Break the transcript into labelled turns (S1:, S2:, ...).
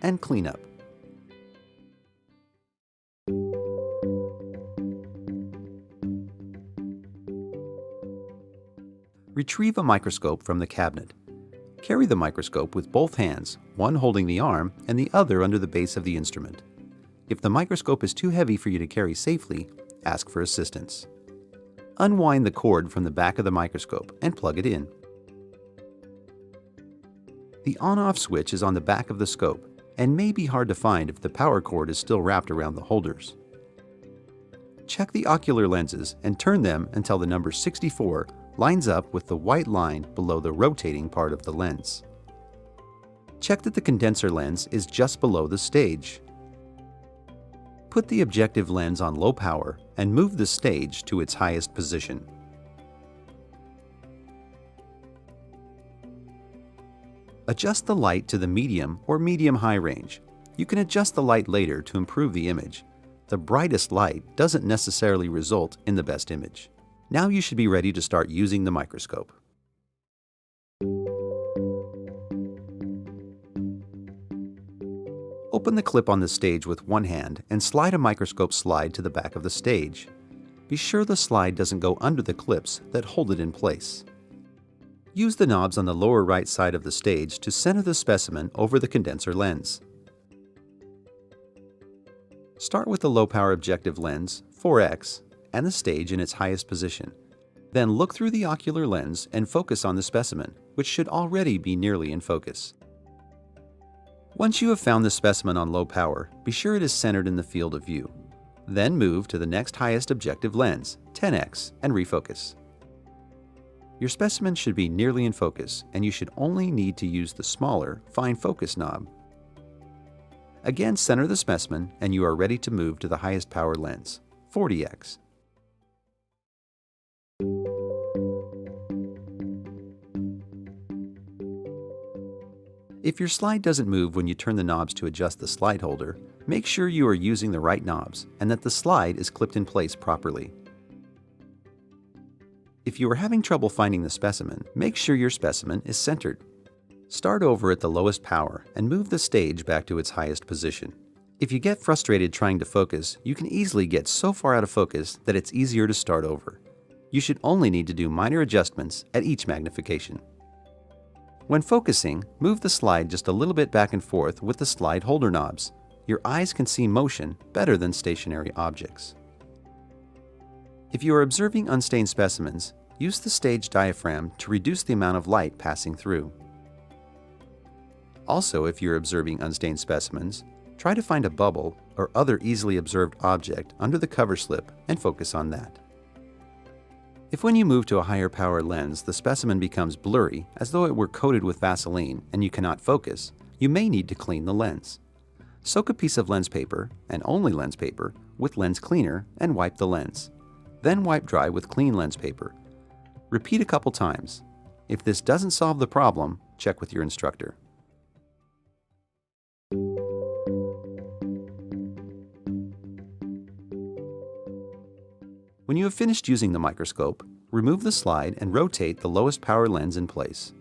S1: and clean up. Retrieve a microscope from the cabinet. Carry the microscope with both hands, one holding the arm and the other under the base of the instrument. If the microscope is too heavy for you to carry safely, ask for assistance. Unwind the cord from the back of the microscope and plug it in. The on-off switch is on the back of the scope and may be hard to find if the power cord is still wrapped around the holders. Check the ocular lenses and turn them until the number 64 lines up with the white line below the rotating part of the lens. Check that the condenser lens is just below the stage. Put the objective lens on low power and move the stage to its highest position. Adjust the light to the medium or medium-high range. You can adjust the light later to improve the image. The brightest light doesn't necessarily result in the best image. Now you should be ready to start using the microscope. Open the clip on the stage with one hand and slide a microscope slide to the back of the stage. Be sure the slide doesn't go under the clips that hold it in place. Use the knobs on the lower right side of the stage to center the specimen over the condenser lens. Start with the low-power objective lens, 4x, and the stage in its highest position. Then look through the ocular lens and focus on the specimen, which should already be nearly in focus. Once you have found the specimen on low power, be sure it is centered in the field of view. Then move to the next highest objective lens, 10x, and refocus. Your specimen should be nearly in focus, and you should only need to use the smaller, fine focus knob. Again, center the specimen, and you are ready to move to the highest power lens, 40x. If your slide doesn't move when you turn the knobs to adjust the slide holder, make sure you are using the right knobs and that the slide is clipped in place properly. If you are having trouble finding the specimen, make sure your specimen is centered. Start over at the lowest power and move the stage back to its highest position. If you get frustrated trying to focus, you can easily get so far out of focus that it's easier to start over. You should only need to do minor adjustments at each magnification. When focusing, move the slide just a little bit back and forth with the slide holder knobs. Your eyes can see motion better than stationary objects. If you are observing unstained specimens, use the stage diaphragm to reduce the amount of light passing through. Also, if you're observing unstained specimens, try to find a bubble or other easily observed object under the cover slip and focus on that. If when you move to a higher power lens, the specimen becomes blurry as though it were coated with Vaseline and you cannot focus, you may need to clean the lens. Soak a piece of lens paper, and only lens paper, with lens cleaner and wipe the lens. Then wipe dry with clean lens paper. Repeat a couple times. If this doesn't solve the problem, check with your instructor. When you have finished using the microscope, remove the slide and rotate the lowest power lens in place.